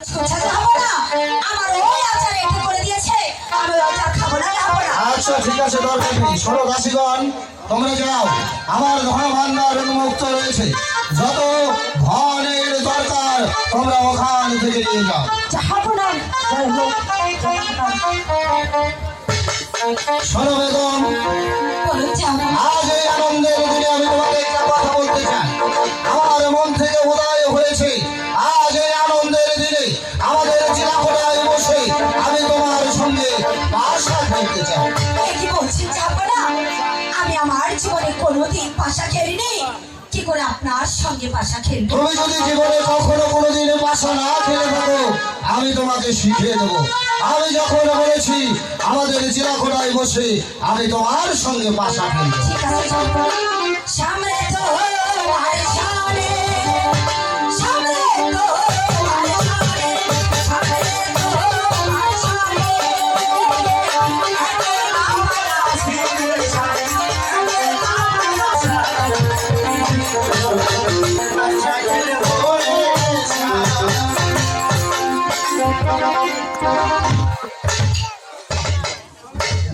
আচ্ছা ঠিক আছে, দরকার নেই। ষোলো দাসীগণ তোমরা যাও, আমার ধন ভান্ডার উন্মুক্ত রয়েছে, যত ধনের দরকার তোমরা ওখান থেকে নিয়ে যাও। শোনো বেগম, আজ এই আনন্দের দিনে আমি তোমাকে একটা কথা বলতে চাই। আমার মন থেকে উদয় হয়েছে, আজ এই আনন্দের দিনে আমাদের জেলাখোলায় বসে আমি তোমার সঙ্গে পাশা খেলতে চাই। কি বলছেন জাহাপনা? আমি আমার জীবনে কোনোদিন পাশা খেলিনি, কি করে আপনার সঙ্গে পাশা খেলবো? তুমি যদি জীবনে কখনো কোনোদিন পাশা না খেলে থাকো, আমি তোমাকে শিখিয়ে দেবো। আমি যখন বলেছি আমাদের জেলাখোলায় বসে আমি তোমার সঙ্গে পাশা খেলবো। ঠিক আছে জাহাপনা, সামনে তো আর সামনে, সামনে তো আর সামনে, সামনে তো আর সামনে,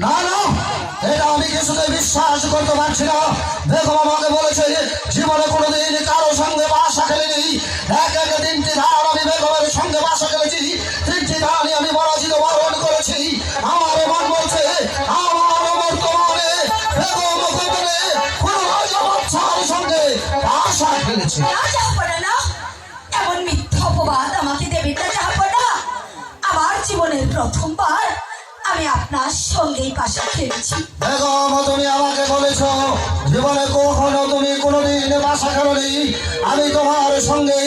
না না, এটা আমি কিছুতে বিশ্বাস করতে পারছি না। দেখো, আমাকে বলেছে জীবনে কোনোদিন কারো সঙ্গে বাসা খেলেনি। এক এক তিনটি ধান আমি বেগমের সঙ্গে বাসা খেলেছি, তিনটি ধানই আমি পরাজিত বরণ করেছি। আমার মন বলছে আমার বর্তমানে বেগম গোপনে কোনো রাজা বাচ্চার সঙ্গে বাসা খেলেছে। না জাহাপনা না, এমন মিথ্যা অপবাদ আমাকে দেবেন না জাহাপনা। আমার জীবনের প্রথমবার আমি আপনার সঙ্গেই পাশা খেলেছি। বেগম, তুমি আমাকে বলেছো জীবনে কখনো তুমি কোনোদিন বাসা খেলোনি। আমি তোমার সঙ্গে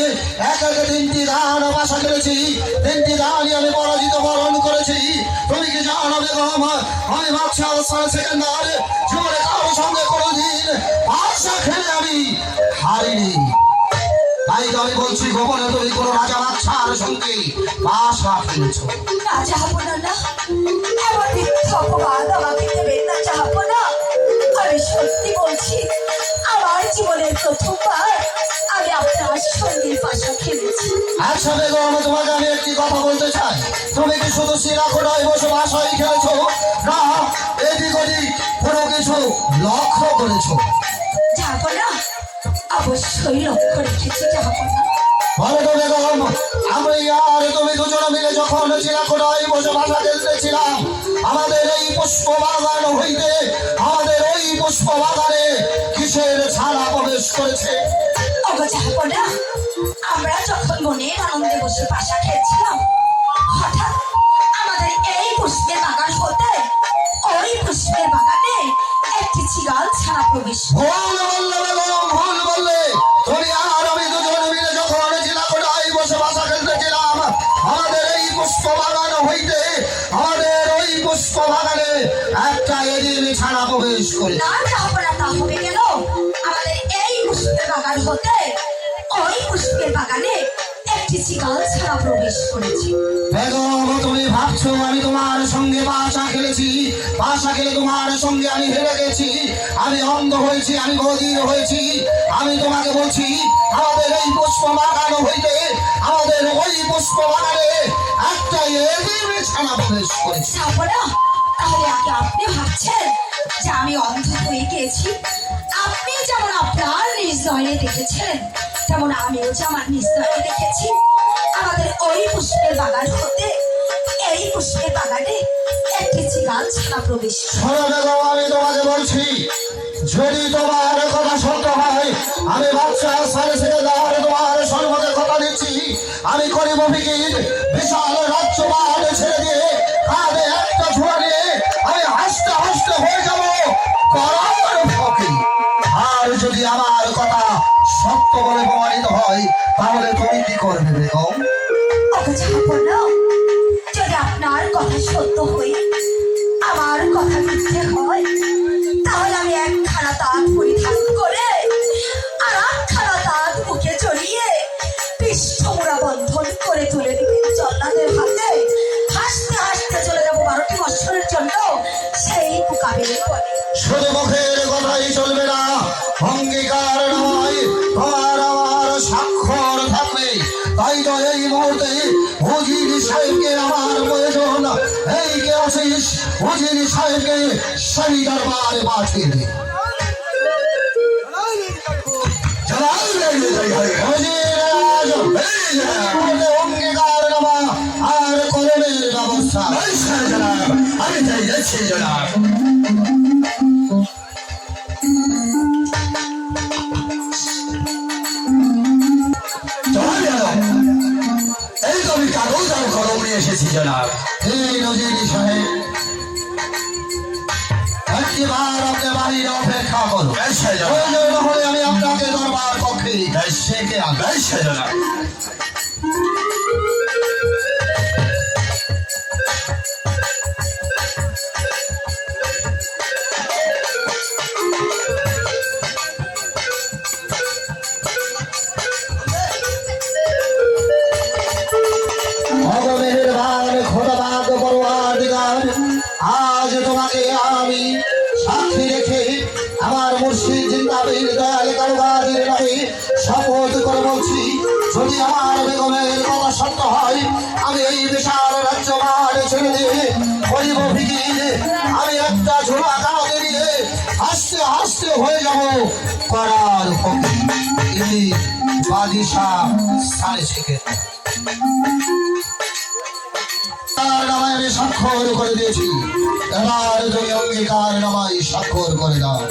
এক এক তিনটি ধান বাসা খেলেছি, তিনটি ধানই আমি পরাজিত বরণ করেছি। তুমি কি জানো বেগম, আমি বাচ্চা সেকেন্ডার জীবনে কারোর সঙ্গে কোনোদিন বাসা খেলে আমি হারিনি। তাই তো আমি বলছি গোপনে তুমি কোনো রাজা বাচ্চার সঙ্গে বাসা খেলেছো। না জাহাপনা না, এমন মিথ্যা অপবাদ আমাকে দেবেন না জাহাপনা। আমি সত্যি বলছি, আমার জীবনের প্রথমবার আমি আপনার সঙ্গে পাশা খেলেছি। আচ্ছা বেগম, তোমাকে আমি একটি কথা বলতে চাই। তুমি কি শুধু শিলাখোলায় বসে বাসায় খেলেছো, না এদিক ওদিক কোনো কিছু লক্ষ্য করেছো? জাহাপনা, অবশ্যই লক্ষ্য রেখেছি জাহাপনা। বলো তো বেগম, আমি আর তুমি দুজনে মিলে যখন শিলাখোলায় বসে বাসা খেলতেছিলাম, আমাদের এই পুষ্প বাগান হইতে আমাদের ওই পুষ্প বাগানে কিসের ছাড়া প্রবেশ করেছে? ওগো জাহাপনা, আমরা যখন মনের আনন্দে বসে পাশা খেলছিলাম, হঠাৎ আমাদের এই পুষ্পের বাগান হতে ওই পুষ্পের বাগানে একটি চিগাল ছাড়া প্রবেশ করে। ভুল বললে বেগম, ভুল বললে। তুমি আর আমি দুজনে মিলে যখন শিলাখোলায় বসে বাসা খেলতেছিলাম, আমাদের এই পুষ্প বাগান হইতে আমাদের ওই পুষ্প বাগানে একটা এদিন ছাড়া প্রবেশ করে। না জাহাপনা, তা হবে কেন? আমাদের এই পুষ্পের বাগান হতে ওই পুষ্পের বাগানে একটি চিগাল ছাড়া প্রবেশ করেছে। বেগম, তুমি ভাবছো আমি তোমার সঙ্গে বাসা খেলেছি, বাসা খেলে তোমার সঙ্গে আমি হেরে গেছি, আমি অন্ধ হয়েছি, আমি বধির হয়েছি। আমি তোমাকে বলছি আমাদের এই পুষ্প বাগান হইতে আমাদের ওই পুষ্প বাগানে একটা এদিন ছাড়া প্রবেশ করেছে। জাহাপনা, তাহলে আগে আপনি ভাবছেন যে আমি অন্ধ হয়ে গেছি? আপনি যেমন আপনার নিজ নয়নে দেখেছেন, তেমন আমিও যে আমার নিজ নয়নে দেখেছি আমাদের ওই পুষ্পের বাগান হতে এই পুষ্পের বাগানে একটি চিগাল ছাড়া প্রবেশ করে। শোনো বেগম, আমি তোমাকে বলছি যদি তোমার কথা সত্য হয়, আমি বাচ্চা সাড়ে থেকে দেওয়ার তোমার সর্বদা কথা দিচ্ছি, আমি করিব ফিকির বিশাল রাজ্যবাদ ছেড়ে দিয়ে কাঁধে একটা ঝোড়া নিয়ে আমি হাসতে হাসতে হয়ে যাব করার ফকির। আর যদি আমার কথা সত্য বলে প্রমাণিত হয়, তাহলে তুমি কি করবে বেগম? ওগো জাহাপনা, যদি আপনার কথা সত্য হয়, আমার কথা মিথ্যে হয়, তাহলে আমি একখানা তাঁত পরিধান করে আর একখানা তাঁত বুকে জড়িয়ে পৃষ্ঠমোড়া বন্ধন করে তুলে দিবেন জল্লাদের হাতে। হাসতে হাসতে চলে যাবো 12টি বৎসরের জন্য সেই মোকাবিলে করে। শুধু মুখের কথাই চলবে না, অঙ্গীকার নয়, তোমার আমার স্বাক্ষর থাকবে। তাই তো এই মুহূর্তে সাহেবকে আমার প্রয়োজন। এই কে আছিস? উজির সাহেবকে সেই দরবারে পাঠিয়ে দে। অঙ্গীকার নামা আর কলমের ব্যবস্থা। আমি তাই যাচ্ছি জনাব। এই তো আমি কাগজ আর কলম নিয়ে এসেছি জনাব। এই নজির সাহেব, একটিবার আপনি বাড়ির অপেক্ষা করুন। প্রয়োজন হলে আমি আপনাকে দরবার কক্ষে ডেকে আনবো। জনাব মেহেরবান খোদাবাদ পরওয়ারদিগার, আজ তোমাকে আমি সাক্ষী রেখে আমার মুর্শিদ জিন্দাবীর দয়াল কারুবাদের নামে শপথ করে বলছি, যদি আমার বেগমের কথা সত্য হয়, আমি এই বিশাল রাজ্য মাঠে ছেড়ে দিয়ে করিব ফিকির। আমি একটা ঝোলা কাঁধে নিয়ে হাসতে হাসতে হয়ে যাব করার ফকির। বাদিশাহ সাড়ে শেখে তার নামায় আমি স্বাক্ষর করে দিয়েছি। এবার তুমি অঙ্গীকার নামায় স্বাক্ষর করে দাও।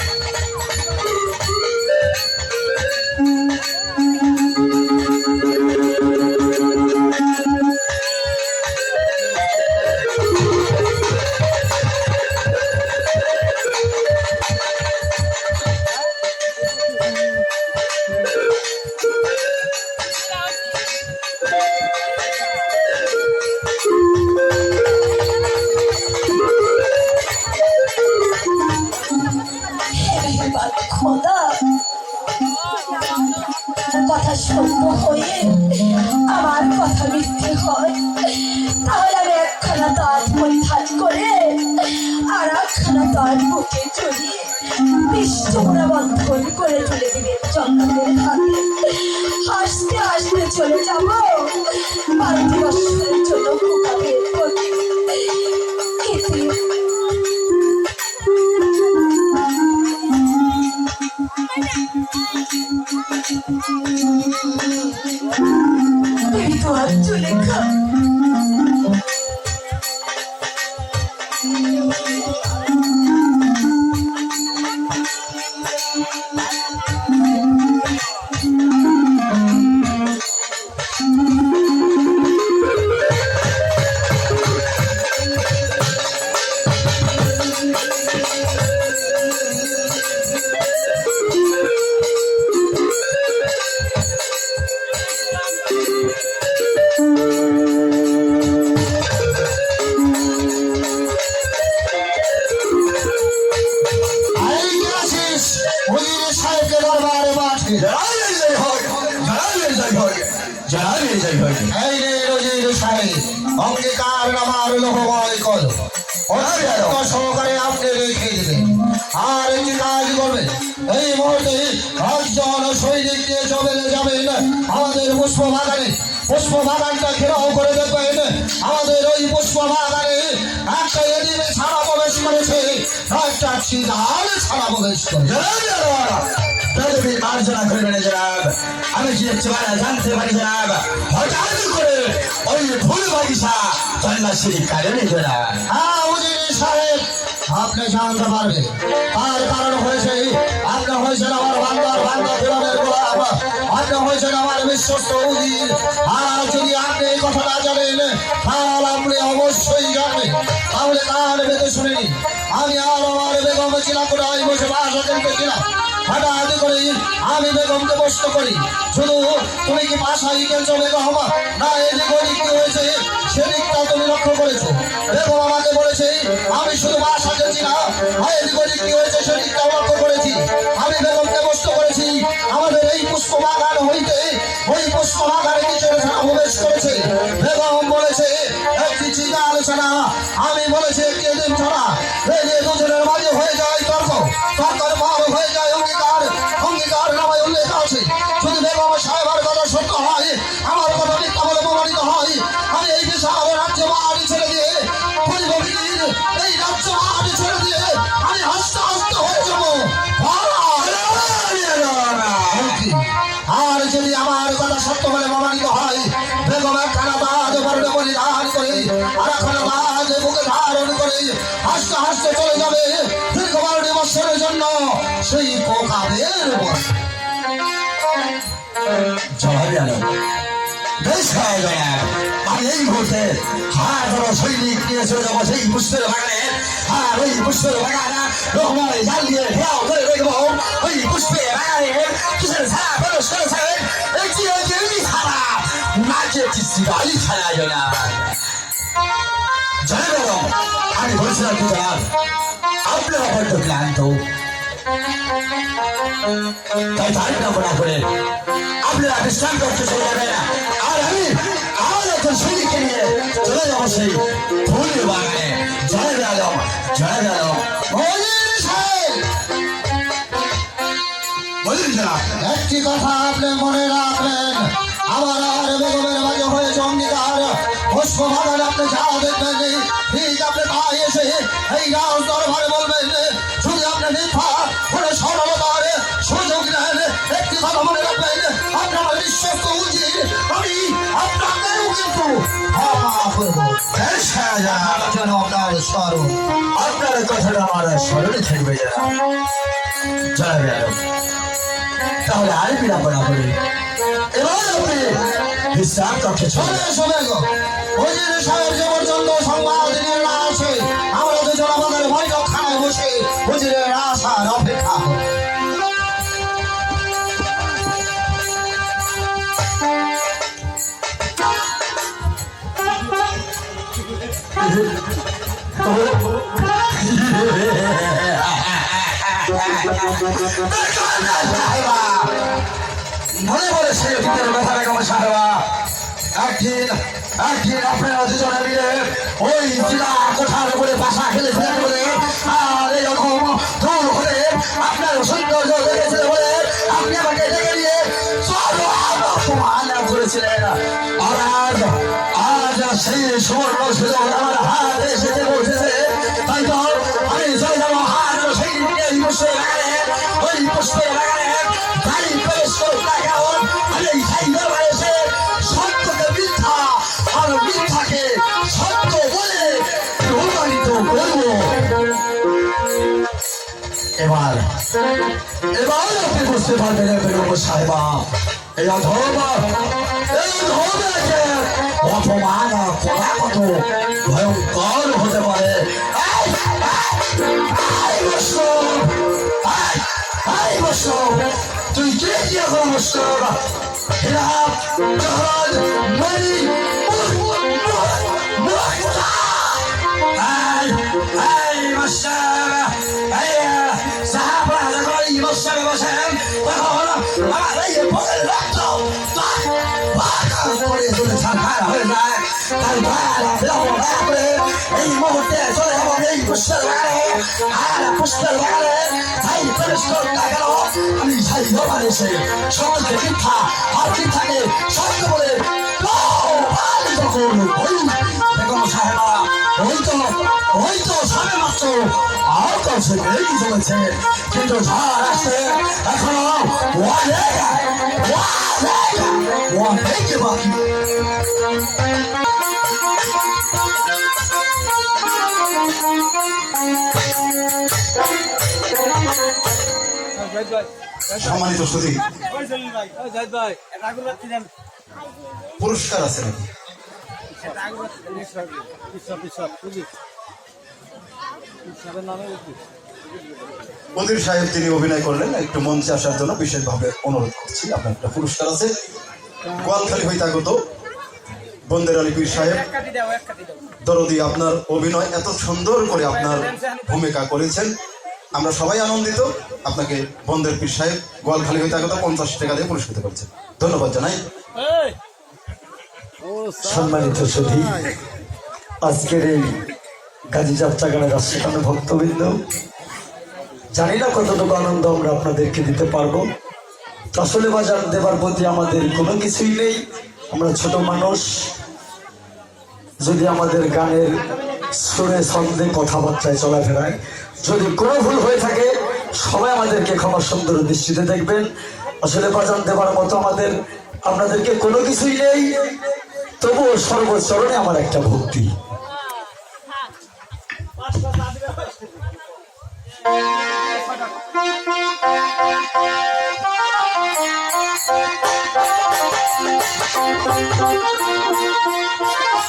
খোদা, কথা সত্য হয়ে আমার কথা মিথ্যে হয়, তাহলে আমি একখানা তাজ পরিধান করে আর একখানা তাজ বুকে চড়িয়ে বিশ্বরা বন্ধন করে চলে দিবে জঙ্গলের হাতে। হাসতে হাসতে চলে যাব বাড়িতে বছরের জন্য খোকা বের করে। তুমি তো আর চলে খা। অঙ্গীকার নামার লোহময় কল সহকারে আপনি রেখে দেবেন। আর একটি কাজ করবেন, এই মুহূর্তে একজন সৈনিক দিয়ে চলে যাবেন আমাদের পুষ্প বাগানে। পুষ্প বাগানটা ঘেরাও করে দেখবেন আমাদের ওই পুষ্প বাগানে একটা এদিকে ছাড়া প্রবেশ করেছে, একটা চিদাল ছাড়া প্রবেশ করেছে। মার্জনা করবেন জনাব। আমি যে জানতে পারি জনাব, হঠাৎ করে ওই ফুল বাগিচা সন্ন্যাসীর কারণে জনাব। হ্যাঁ উজির সাহেব, আপনি জানতে পারবেন তার কারণ হয়েছে আপনি হয়েছেন আমার বাংলার বাংলা ফিরনের গোলাম, আপনি হয়েছেন আমার বিশ্বস্ত উজির। আর যদি আপনি এই কথাটা জানেন তাহলে আপনি অবশ্যই জানবেন, তাহলে কার বেঁধে শুনেনি। আমি আর আমার বেগম চিলাকুড়ায় বসে বাসা খেলতেছিলাম, হঠাৎ করে আমি বেগমকে প্রশ্ন করি, শুধু তুমি কি বাসায় খেলছো বেগম, না এদিক ওদিক কি হয়েছে সেদিকটা তুমি লক্ষ্য করেছো? বেগম আমাকে বলেছে আমি শুধু বাসা খেলছি না, এদিক ওদিক কি হয়েছে সেদিকটাও লক্ষ্য করেছি। আমি বেগমকে প্রশ্ন করেছি আমাদের এই পুষ্প বাগান হইতে ওই পুষ্প বাগানে কিছু প্রবেশ করেছে। বেগম বলেছে একটি চিকাল ছাড়া, আমি বলেছি একটি এদিন ছাড়া। এই যে দুজনের মাঝে হয়ে যায় তর্ক, তর্কের পর হয়ে যায় অঙ্গীকার, অঙ্গীকার নামায় উল্লেখ আছে। যদি বেগম সাহেবের কথা সত্য হয়, আমার কথা মিথ্যা বলে প্রমাণিত হয়, আমি এই বিশাল বলিদান করে আর এখন রাজ বুকে ধারণ করে হাসতে হাসতে চলে যাবে দীর্ঘ 12টি বছরের জন্য সেই পোকাদের বসে। জবাবে আলো বেশ হয়ে যায়। আমি এই মুহূর্তে হাজারো সৈনিক নিয়ে চলে যাবো সেই পুষ্পের বাগানে। আর ওই পুষ্পের বাগানে রকমারি জাল দিয়ে ঘেরাও করে রেখেবো ওই পুষ্পের বাগানে। কিসের ছাড়া খরচ করেছেন এই ছাড়া নাচে চিত্রিকালি ছাড়া যায় না। জানে ম্যাডাম আমি বলছিলাম কি জানান আপনারা বড্ড ক্লান্ত, তাই তারিখটা মনে করে আপনারা বিশ্রাম করতে চলে যাবেন। আর আমি আমার একজন সৈনিককে নিয়ে চলে যাবো সেই ফুলের বাগানে। জয় আলম জয় আলম বলুন জনাব। একটি কথা আপনি মনে রাখবেন, আমার আর বেগমের মাঝে হয়েছে অঙ্গীকার। পুষ্প বাগান আপনি যা দেখবেন ঠিক আপনি তাই এসে এই রাজ দরবারে বলবেন। যদি আপনি মিথ্যা করে সরলতার সুযোগ নেন, একটি কথা মনে রাখবেন, আপনার বিশ্বস্ত উচিত আমি আপনাকেও কিন্তু ক্ষমা করবো। যেন আপনার স্মরণ আপনার কথাটা আমার স্মরণে থাকবে জনাব আলম। তাহলে আর বিড়ম্বনা না করে এবার আপনি বিশ্রাম কক্ষে চলে শোনে গো ওজির সাহেব যে পর্যন্ত সংবাদ নিয়ে না আসে আমরা দুজন আমাদের বৈঠকখানায় বসে ওজিরের আসার অপেক্ষা করি। মনে পড়ে সে ভিতরে কথা বেগম সাহেবা একদিন আপনারা দুজনে মিলে ওই চিরা কোঠার উপরে বাসা খেলেছিলেন বলে আর এরকম দূর হলে আপনার সৌন্দর্য লেগেছিল বলে আপনি আমাকে ডেকে নিয়ে সর্বসম্মান করেছিলেন। আর আজ সেই সুবর্ণ সুযোগ আমার হাত এসে পৌঁছেছে। তাই তো আমি চলে যাবো হাত সেই পুষ্পের বাগানে। ওই পুষ্পের বাগানে গাড়ি প্রবেশ করুক না কেমন আমি সেই দরবারে এসে সত্যকে মিথ্যা আর মিথ্যাকে সত্য বলে প্রমাণিত করব। এবার আপনি বুঝতে পারবেন বেগম সাহেবা এই ধর্মকে অপমান করা কত ভয়ঙ্কর হতে পারে। তুই কে কি এখন এই মুহূর্তে চলে যাবো এই পুষ্পের বাগানে। আর পুষ্পের বাগানে তাই প্রবেশ করতে গেল আমি সেই দরবারে এসে সত্যকে মিথ্যা আর মিথ্যাকে সত্য বলে প্রমাণিত করব। বেগম সাহেবা ওই তো সামনে মাত্র আর কাছে বেরিয়ে চলেছে, কিন্তু ঝড় আসছে এখনো অনেক বাকি। সম্মানিত সুধী পুরস্কার আছে নাকি? মন্দির সাহেব তিনি অভিনয় করলেন, একটু মঞ্চে আসার জন্য বিশেষভাবে অনুরোধ করছি। আপনার একটা পুরস্কার আছে গোয়ালখালী হইতে আগত বন্দের আলী পীর সাহেব দরদি। আপনার অভিনয় এত সুন্দর করে আপনার ভূমিকা করেছেন, আমরা সবাই আনন্দিত। আপনাকে বন্দের পীর সাহেব গোয়ালখালী হইতে আগত 50 টাকা দিয়ে পুরস্কৃত করেছেন, ধন্যবাদ জানাই। সম্মানিত সুধী, আজকের এই গাজী যাত্রাগানের রাষ্ট্রীয় ভক্তবৃন্দ, জানি না কতটুকু আনন্দ আমরা আপনাদেরকে দিতে পারবো। আসলে বাজার দেবার প্রতি আমাদের কোনো কিছুই নেই, আমরা ছোট মানুষ। যদি আমাদের গানের সুরে ছন্দে কথাবার্তায় চলাফেরায় যদি কোনো ভুল হয়ে থাকে সবাই আমাদেরকে ক্ষমা সুন্দর দৃষ্টিতে দেখবেন। আসলে বাজান দেবার মতো আমাদের আপনাদেরকে কোনো কিছুই নেই। তবুও সর্বচরণে আমার একটা ভক্তি।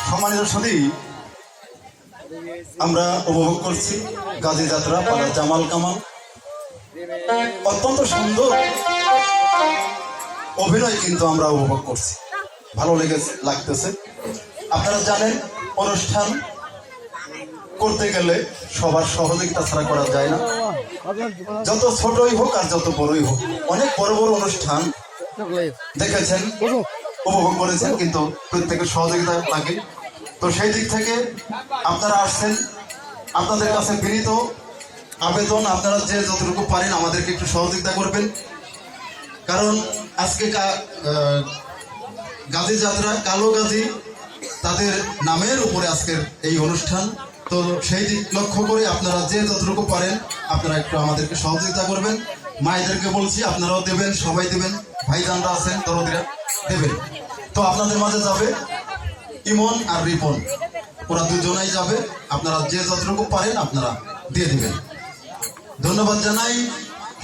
সম্মানিত সুধী, আমরা উপভোগ করছি গাজী যাত্রা পাড়ার জামাল কামাল। অত্যন্ত সুন্দর অভিনয় কিন্তু আমরা উপভোগ করছি, ভালো লাগতেছে। আপনারা জানেন অনুষ্ঠান করতে গেলে সবার সহযোগিতা ছাড়া করা যায় না, যত ছোটই হোক আর যত বড়ই হোক। অনেক বড় বড় অনুষ্ঠান দেখেছেন, উপভোগ করেছেন, কিন্তু প্রত্যেকের সহযোগিতা লাগে। তো সেই দিক থেকে আপনারা আসছেন, আপনাদের কাছে বিনীত আবেদন, আপনারা যে যতটুকু পারেন আমাদেরকে একটু সহযোগিতা করবেন। কারণ আজকে গাজী যাত্রা, কালো গাজী তাদের নামের উপরে আজকের এই অনুষ্ঠান। তো সেই দিক লক্ষ্য করে আপনারা যে যতটুকু পারেন আপনারা একটু আমাদেরকে সহযোগিতা করবেন। মায়েদেরকে বলছি আপনারাও দেবেন, সবাই দেবেন, ভাইজানরা আছেন দরদিরা দেবেন। তো আপনাদের মাঝে যাবে ইমন আর রিপন, ওরা দুজনেই যাবে। আপনারা যে যতটুকু পারেন আপনারা দিয়ে দিবেন। ধন্যবাদ জানাই।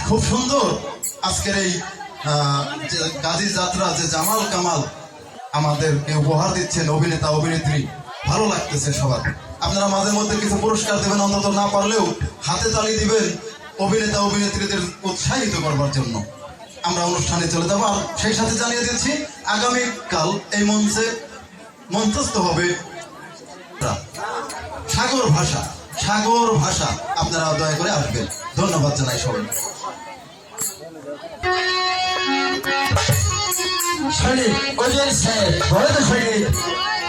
খুব সুন্দর আজকের এই গাজী যাত্রা, যে জামাল কামাল আমাদেরকে উপহার দিচ্ছেন অভিনেতা অভিনেত্রী, ভালো লাগতেছে সবার। আপনারা মাঝে মধ্যে কিছু পুরস্কার দেবেন, অন্তত না পারলেও হাতে তালি দিবেন অভিনেতা অভিনেত্রীদের উৎসাহিত করবার জন্য। আমরা অনুষ্ঠানে চলে যাবো। আর সেই সাথে জানিয়ে দিচ্ছি আগামীকাল এই মঞ্চে মঞ্চস্থ হবে সাগর ভাষা। সাগর ভাষা আপনারা দয়া করে আসবেন। ধন্যবাদ জানাই সবাই।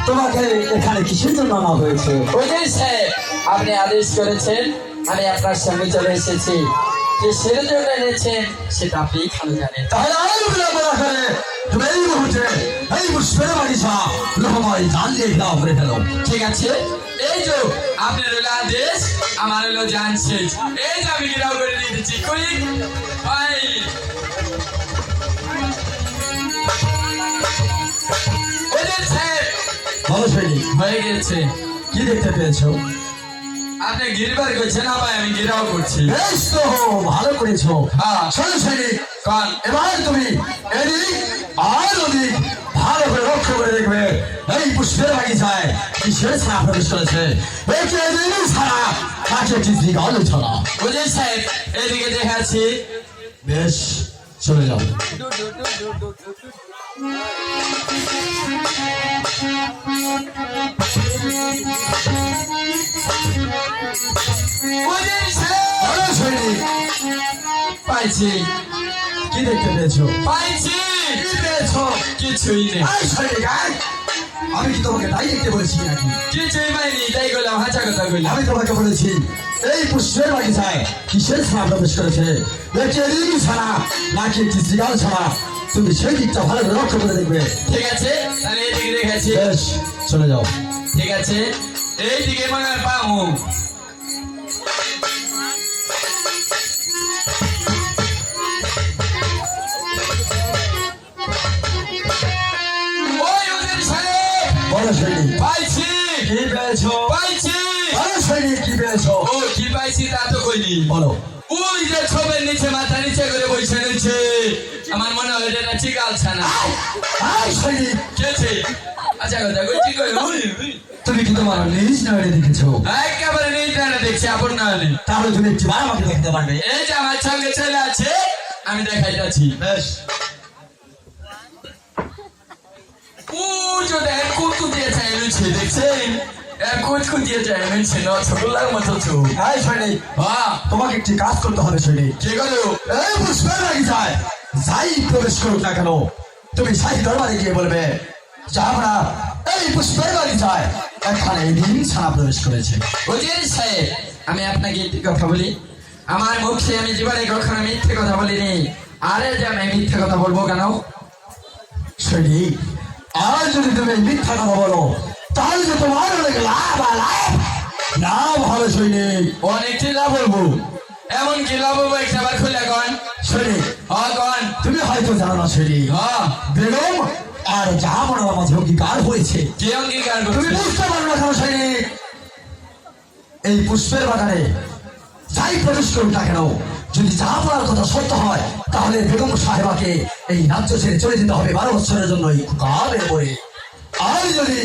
তোমাকে এখানে কিসের জন্য আনা হয়েছে? ওই সাহেব, আপনি আদেশ করেছেন, আমি আপনার সঙ্গে চলে এসেছি। কিসের জন্য এনেছেন সেটা আপনি ভালো জানেন। তাহলে আর বিলম্ব না করে তুমি এই মুহূর্তে এই পুষ্পের বাগিচা লোহময় জাল দিয়ে ঘেরাও করে ফেলো। ঠিক আছে, এই যে আপনার হলো আদেশ, আমার হলো জান শেষ। এই যে আমি গিরাও করে দিয়ে দিচ্ছি। কুইক ভাই, ওই সাহেব ভালো সৈনিক, হয়ে গেছে। কি দেখতে পেয়েছো? আপনি গিরবার করছেন, আবার আমি গিরাও করছি। বেশ তো, ভালো করেছো। হ্যাঁ। শোনো সৈনিক, কারণ এবার তুমি এদিক আর ওদিক ভালো করে লক্ষ্য করে দেখবে এই পুষ্পের বাগিচায় কিসের ছাড়া প্রবেশ করেছে। একে এদিকে ছাড়া কাছে টিসি গালো ছাড়া। ওই সাহেব এদিকে দেখাচ্ছি। বেশ, চলে যাও। ভালো সৈনিক, পাইছি, কি দেখতে পেয়েছো? পাইছি। কি পেয়েছো? কিছুই নেই। এই সৈনিক, আমি কি তোমাকে তাই দেখতে বলেছি নাকি? কিছুই পাইনি, তাই করলাম, হাঁচা কথা কইলাম। আমি তোমাকে বলেছি এই পুষ্পের বাগিচায় কিসের ছাড়া প্রবেশ করেছে। একটি এদিকে ছাড়া নাকি একটি শ্রীগাল ছাড়া, তুমি সেই দিকটা ভালো করে লক্ষ্য করে দেখবে। ঠিক আছে, তাহলে এইদিকে রেখেছি। বেশ, চলে যাও। ঠিক আছে, এইদিকে মনে হয় পাবো। ওই ওদের সাহেব, বলো সৈনিক, পাইছি, কি পেয়েছো? পাইছি। বলো সৈনিক, কি পেয়েছো? ও কি পাইছি তা তো কইনি। বলো। ওই যে ছবের নিচে মাথা নিচে করে বসে রয়েছে, আমার মনে হয় এটা চিকাল ছানা। এই সৈনিক, কেছে আচ্ছা কথা কইছি কই। তুমি কি তোমার নিজ নয়নে দেখেছো? একেবারে নেই জানা দেখছি, আপন না হলে। তাহলে তুমি একটি বার আমাকে দেখতে পারবে। এই যে আমার সঙ্গে ছেলে আছে, আমি দেখাইতাছি। বেশ, ও যদি এক কুতু দিয়ে চাইছে, দেখছেন? এক কুতু দিয়ে চাইছে না, ছোটলার মতো চোখ। এই সৈনিক, হ্যাঁ, তোমাকে একটি কাজ করতে হবে সৈনিক। কি করো? এই পুষ্পের বাগিচায় যাই প্রবেশ করুক না কেন, তুমি সাই দরবারে গিয়ে বলবে যে আমরা এই পুষ্পের বাগিচায় এখানে দিন ছাড়া প্রবেশ করেছে। ওদের সাহেব, আমি আপনাকে একটি কথা বলি, আমার মুখে আমি জীবনে কখনো মিথ্যে কথা বলিনি। আরে যে আমি মিথ্যে কথা বলবো কেন? সৈনিক, আর যদি তুমি মিথ্যা কথা বলো তাহলে যে তোমার অনেক লাভ আর লাভ লাভ হবে সৈনিক। অনেকটি লাভ বলবো, এমন কি লাভ হবো একটা বার খুলে কন। সৈনিক, হ্যাঁ কন। তুমি হয়তো জানো না সৈনিক, হ্যাঁ বেগম আর জাহাপনার মাঝে অঙ্গীকার হয়েছে। কি অঙ্গীকার তুমি করছে? বুঝতে পারো না কেন সৈনিক? এই পুষ্পের বাগানে যাই প্রবেশ করুক না কেন, যদি জাহাপনার কথা সত্য হয় তাহলে বেগম সাহেবাকে এই রাজ্য ছেড়ে চলে যেতে হবে 12 বছরের জন্য এই কালের পরে। আর যদি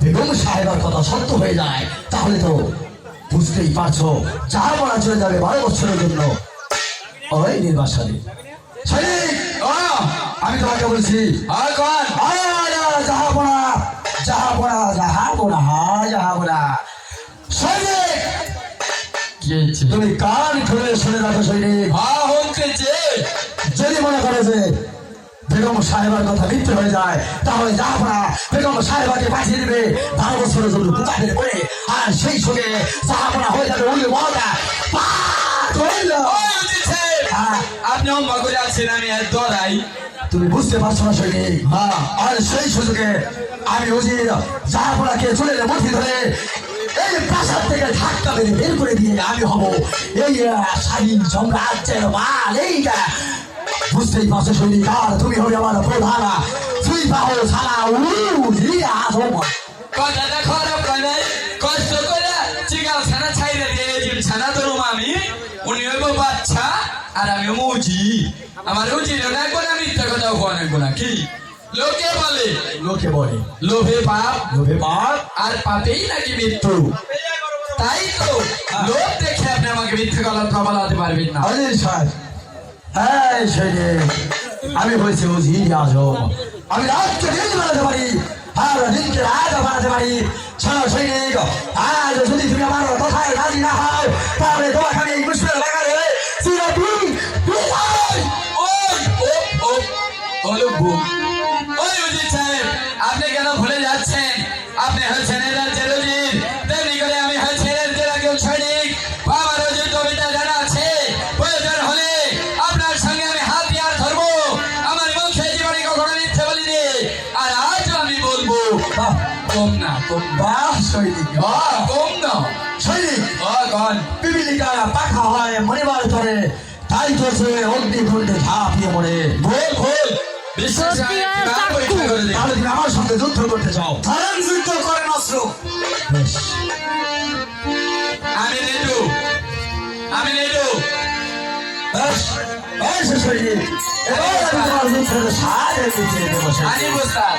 বেগম সাহেবার কথা সত্য হয়ে যায় তাহলে তো বুঝতেই পারছো জাহাপনা চলে যাবে 12 বছরের জন্য ওই নির্বাসনে। সৈনিক, আমি তোমাকে বলছি কন জাহাপনা জাহাপনা জাহাপনা জাহাপনা। সৈনিক, কি হয়েছে? তুমি কান খুলে শুনে রাখো সৈনিক। হচ্ছে যদি মনে করে যে বেগম সাহেবার কথা মিথ্যে হয়ে যায় তাহলে জাহাপনা বেগম সাহেবাকে পাঠিয়ে দিবে 12 বছরের জন্য কুকাদের করে। আর সেই সঙ্গে জাহাপনা হয়ে যাবে উনি মজা আপনি অম্বা করে আছেন, আমি আর দরাই। তুমি বুঝতে পারছো না সৈনিক? আর সেই সুযোগে আমি উজির জাহাপনাকে চলে মুঠি ধরে এই প্রাসাদ থেকে ধাক্কা মেরে বের করে দিয়ে আমি হব এই স্বাধীন সাম্রাজ্যের মাল। এইটা বুঝতেই পারছো সৈনিক? আর তুমি হবে আমার প্রধান তুই পাহো ছাড়া কথাটা খারাপ কয় নাই, কষ্ট করে চিগাল ছানা ছাইরে দিয়ে যে ছানা ধরুম আমি, উনি হইব বাচ্চা আর আমি মুজি। আমার উচিত রাখবো না, মিথ্যা কথাও কোয়া রাখবো না। কি লোকে বলে? লোকে বলে লোভে পাপ, লোভে পাপ আর পাপেই নাকি মৃত্যু। তাই তো লোভ দেখে আপনি আমাকে মিথ্যা কথা বলাতে পারবেন না। অজির সাহেব, হ্যাঁ সৈনিক, আমি বলছি উজির আজম। আমি রাতকে দিন বানাতে পারি আর দিনকে রাত বানাতে পারি। শোনো সৈনিক, আজ যদি তুমি আমার কথায় রাজি না হও তাহলে তোমাকে আমি এই পুষ্পের বাগানে চিরদিন বিদায়। ওই উজির সাহেব, আপনি কেন ভুলে যাচ্ছেন? আপনি হচ্ছেন এ রাজ্যের উজির, তেমনি করে আমি হচ্ছি এ রাজ্যের একজন সৈনিক। আমার উজির কবিতা জানা আছে, প্রয়োজন হলে আপনার সঙ্গে আমি হাতিয়ার ধরবো। আমার মুখে জীবনে কখনো মিথ্যে বলিনি, আর আজও আমি বলবো। কম না, কম বাহ সৈনিক, বাহ কম না। সৈনিক। কন পিপিলিকা পাখা হয় মরিবার ধরে, তাই তো সে অগ্নিকুণ্ডে ঝাঁপিয়ে মরে। ভুল ভুল বিশ্বাস পরীক্ষা করে দিই। তাহলে তুমি আমার সঙ্গে যুদ্ধ করতে চাও? ধরেন যুদ্ধ করেন অস্ত্র। বেশ, আমি নেটু, আমি নেটু। বেশ, বেশ সৈনিক, এবার আমি তোমার যুদ্ধের সাহায্য করতে দেবো। আনি বস্তার